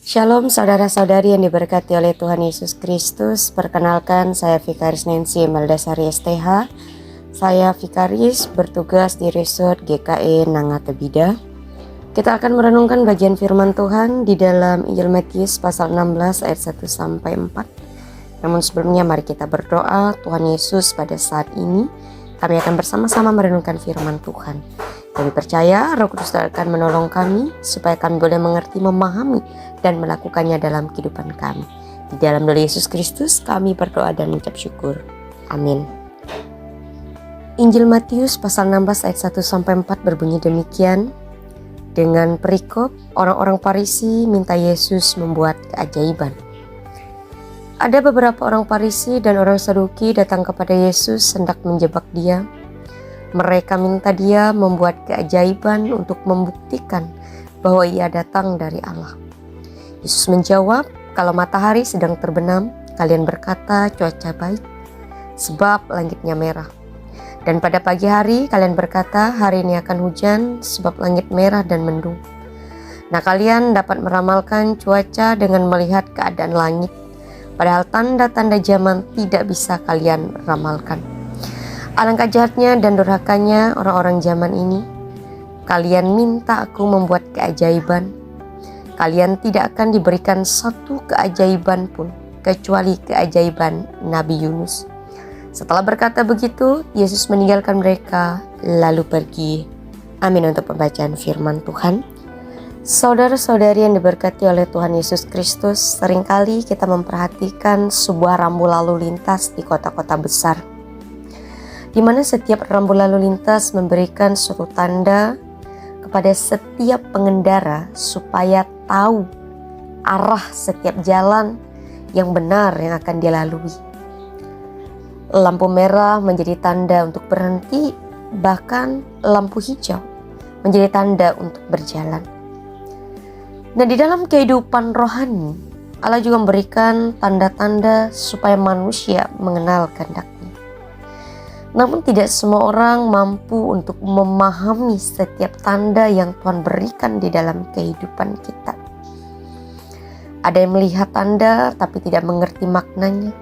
Shalom saudara-saudari yang diberkati oleh Tuhan Yesus Kristus. Perkenalkan, saya Vikaris Nancy Meldasari STH. Saya Vikaris bertugas di Resort GKE Nangatebida. Kita akan merenungkan bagian firman Tuhan di dalam Injil Matius pasal 16 ayat 1 sampai 4. Namun sebelumnya mari kita berdoa. Tuhan Yesus, pada saat ini kami akan bersama-sama merenungkan firman Tuhan. Kami percaya Roh Kudus akan menolong kami supaya kami boleh mengerti, memahami, dan melakukannya dalam kehidupan kami. Di dalam nama Yesus Kristus kami berdoa dan mengucap syukur. Amin. Injil Matius pasal 16 ayat 1 sampai 4 berbunyi demikian. Dengan perikop, orang-orang Farisi minta Yesus membuat keajaiban. Ada beberapa orang Farisi dan orang Saduki datang kepada Yesus hendak menjebak dia. Mereka minta dia membuat keajaiban untuk membuktikan bahwa ia datang dari Allah. Yesus menjawab, kalau matahari sedang terbenam, kalian berkata cuaca baik, sebab langitnya merah. Dan pada pagi hari kalian berkata hari ini akan hujan, sebab langit merah dan mendung. Nah, kalian dapat meramalkan cuaca dengan melihat keadaan langit, padahal tanda-tanda zaman tidak bisa kalian ramalkan. Alangkah jahatnya dan durhakanya orang-orang zaman ini. Kalian minta aku membuat keajaiban. Kalian tidak akan diberikan satu keajaiban pun, kecuali keajaiban Nabi Yunus. Setelah berkata begitu, Yesus meninggalkan mereka lalu pergi. Amin untuk pembacaan firman Tuhan. Saudara-saudari yang diberkati oleh Tuhan Yesus Kristus, seringkali kita memperhatikan sebuah rambu lalu lintas di kota-kota besar, di mana setiap rambu lalu lintas memberikan suatu tanda kepada setiap pengendara supaya tahu arah setiap jalan yang benar yang akan dia lalui. Lampu merah menjadi tanda untuk berhenti, bahkan lampu hijau menjadi tanda untuk berjalan. Nah, di dalam kehidupan rohani, Allah juga memberikan tanda-tanda supaya manusia mengenal kehendak. Namun tidak semua orang mampu untuk memahami setiap tanda yang Tuhan berikan di dalam kehidupan kita. Ada yang melihat tanda tapi tidak mengerti maknanya.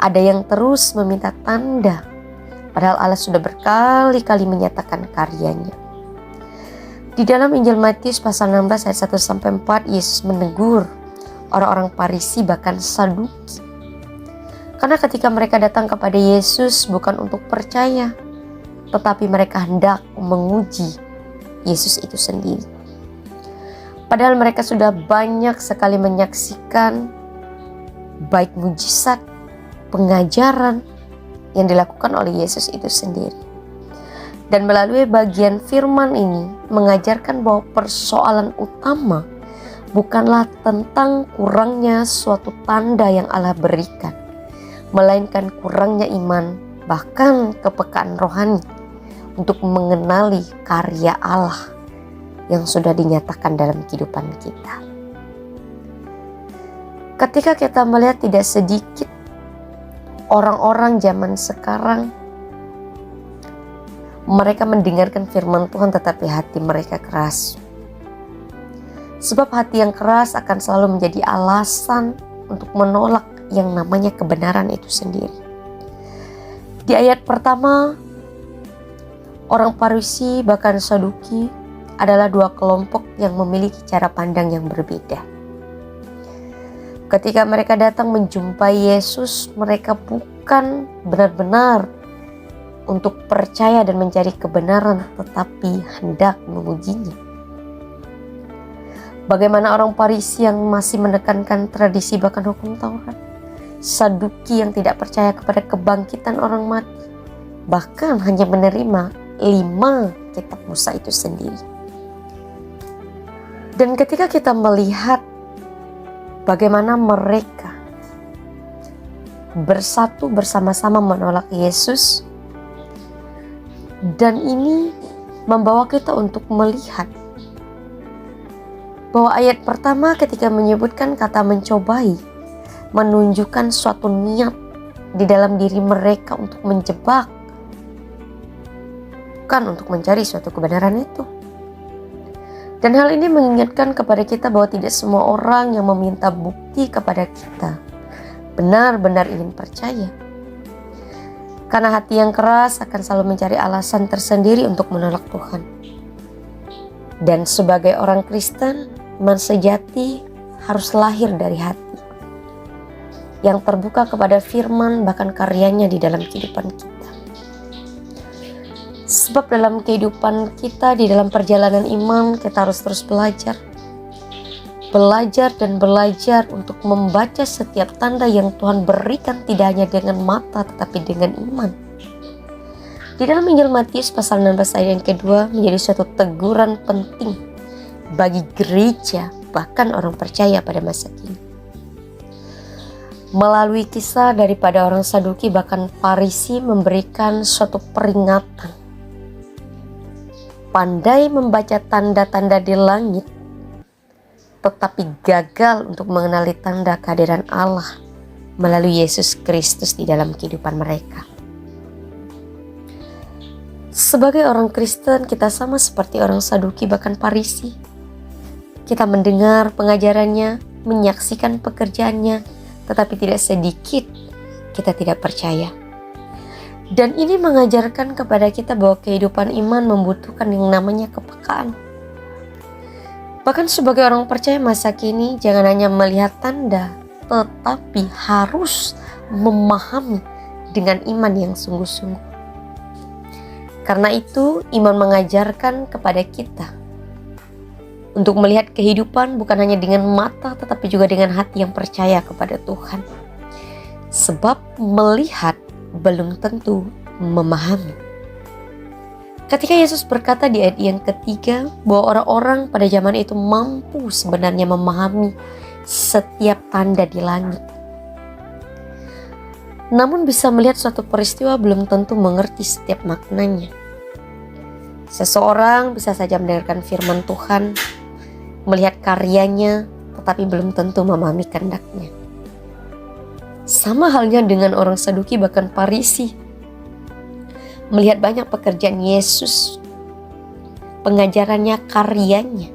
Ada yang terus meminta tanda, padahal Allah sudah berkali-kali menyatakan karyanya. Di dalam Injil Matius pasal 16 ayat 1 sampai 4, Yesus menegur orang-orang Farisi bahkan Saduki. Karena ketika mereka datang kepada Yesus bukan untuk percaya, tetapi mereka hendak menguji Yesus itu sendiri. Padahal mereka sudah banyak sekali menyaksikan baik mujizat, pengajaran yang dilakukan oleh Yesus itu sendiri. Dan melalui bagian firman ini mengajarkan bahwa persoalan utama bukanlah tentang kurangnya suatu tanda yang Allah berikan, melainkan kurangnya iman, bahkan kepekaan rohani untuk mengenali karya Allah yang sudah dinyatakan dalam kehidupan kita. Ketika kita melihat tidak sedikit orang-orang zaman sekarang, mereka mendengarkan firman Tuhan tetapi hati mereka keras. Sebab hati yang keras akan selalu menjadi alasan untuk menolak yang namanya kebenaran itu sendiri. Di ayat pertama, orang Farisi bahkan Saduki adalah dua kelompok yang memiliki cara pandang yang berbeda. Ketika mereka datang menjumpai Yesus, mereka bukan benar-benar untuk percaya dan mencari kebenaran, tetapi hendak mengujinya. Bagaimana orang Farisi yang masih menekankan tradisi bahkan hukum Taurat, Saduki yang tidak percaya kepada kebangkitan orang mati, bahkan hanya menerima 5 kitab Musa itu sendiri. Dan ketika kita melihat bagaimana mereka bersatu bersama-sama menolak Yesus, dan ini membawa kita untuk melihat bahwa ayat pertama ketika menyebutkan kata mencobai, menunjukkan suatu niat di dalam diri mereka untuk menjebak, bukan untuk mencari suatu kebenaran itu. Dan hal ini mengingatkan kepada kita bahwa tidak semua orang yang meminta bukti kepada kita benar-benar ingin percaya. Karena hati yang keras akan selalu mencari alasan tersendiri untuk menolak Tuhan. Dan sebagai orang Kristen, iman sejati harus lahir dari hati yang terbuka kepada firman bahkan karyanya di dalam kehidupan kita. Sebab dalam kehidupan kita, di dalam perjalanan iman, kita harus terus belajar. Belajar dan belajar untuk membaca setiap tanda yang Tuhan berikan tidak hanya dengan mata tetapi dengan iman. Di dalam Injil Matius pasal 16 ayat yang kedua menjadi suatu teguran penting bagi gereja bahkan orang percaya pada masa kini. Melalui kisah daripada orang Saduki bahkan Farisi memberikan suatu peringatan. Pandai membaca tanda-tanda di langit, tetapi gagal untuk mengenali tanda kehadiran Allah melalui Yesus Kristus di dalam kehidupan mereka. Sebagai orang Kristen, kita sama seperti orang Saduki bahkan Farisi. Kita mendengar pengajarannya, menyaksikan pekerjaannya, tetapi tidak sedikit kita tidak percaya. Dan ini mengajarkan kepada kita bahwa kehidupan iman membutuhkan yang namanya kepekaan. Bahkan sebagai orang percaya masa kini, jangan hanya melihat tanda, tetapi harus memahami dengan iman yang sungguh-sungguh. Karena itu, iman mengajarkan kepada kita untuk melihat kehidupan bukan hanya dengan mata, tetapi juga dengan hati yang percaya kepada Tuhan. Sebab melihat belum tentu memahami. Ketika Yesus berkata di ayat yang ketiga bahwa orang-orang pada zaman itu mampu sebenarnya memahami setiap tanda di langit, namun bisa melihat suatu peristiwa belum tentu mengerti setiap maknanya. Seseorang bisa saja mendengarkan firman Tuhan, melihat karyanya, tetapi belum tentu memahami kehendaknya. Sama halnya dengan orang Saduki bahkan Farisi. Melihat banyak pekerjaan Yesus, pengajarannya, karyanya,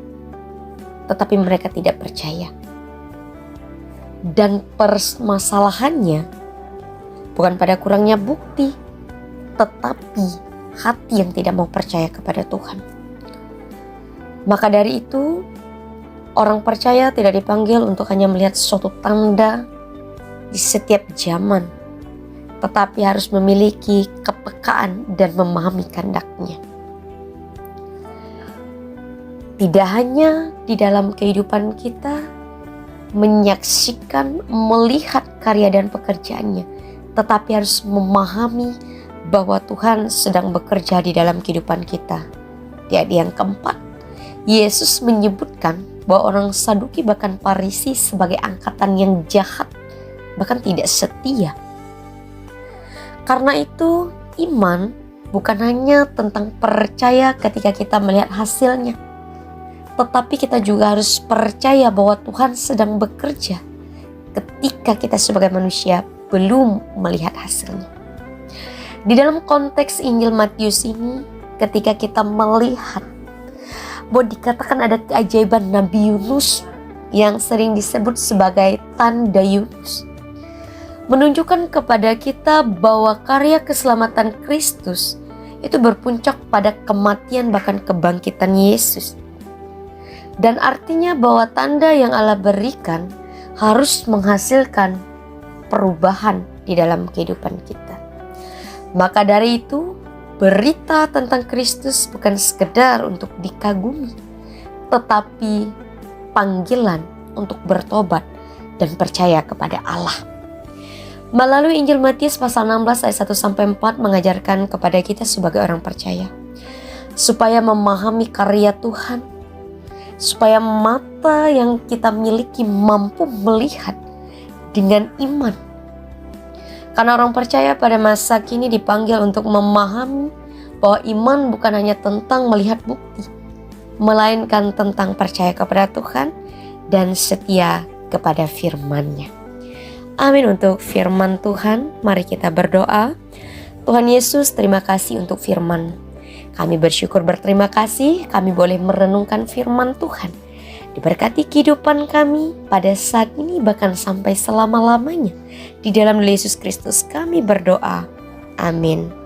tetapi mereka tidak percaya. Dan permasalahannya bukan pada kurangnya bukti, tetapi hati yang tidak mau percaya kepada Tuhan. Maka dari itu, orang percaya tidak dipanggil untuk hanya melihat suatu tanda di setiap zaman, tetapi harus memiliki kepekaan dan memahami kehendaknya. Tidak hanya di dalam kehidupan kita menyaksikan, melihat karya dan pekerjaannya, tetapi harus memahami bahwa Tuhan sedang bekerja di dalam kehidupan kita. Di ayat yang keempat, Yesus menyebutkan bahwa orang Saduki bahkan Farisi sebagai angkatan yang jahat, bahkan tidak setia. Karena itu, iman bukan hanya tentang percaya ketika kita melihat hasilnya, tetapi kita juga harus percaya bahwa Tuhan sedang bekerja ketika kita sebagai manusia belum melihat hasilnya. Di dalam konteks Injil Matius ini, ketika kita melihat bahwa dikatakan ada keajaiban Nabi Yunus yang sering disebut sebagai tanda Yunus, menunjukkan kepada kita bahwa karya keselamatan Kristus itu berpuncak pada kematian bahkan kebangkitan Yesus. Dan artinya bahwa tanda yang Allah berikan harus menghasilkan perubahan di dalam kehidupan kita. Maka dari itu, berita tentang Kristus bukan sekedar untuk dikagumi, tetapi panggilan untuk bertobat dan percaya kepada Allah. Melalui Injil Matius pasal 16 ayat 1-4 mengajarkan kepada kita sebagai orang percaya supaya memahami karya Tuhan, supaya mata yang kita miliki mampu melihat dengan iman. Karena orang percaya pada masa kini dipanggil untuk memahami bahwa iman bukan hanya tentang melihat bukti, melainkan tentang percaya kepada Tuhan dan setia kepada firman-Nya. Amin untuk firman Tuhan. Mari kita berdoa. Tuhan Yesus, terima kasih untuk firman. Kami bersyukur berterima kasih kami boleh merenungkan firman Tuhan. Diberkati kehidupan kami pada saat ini bahkan sampai selama-lamanya. Di dalam Yesus Kristus kami berdoa. Amin.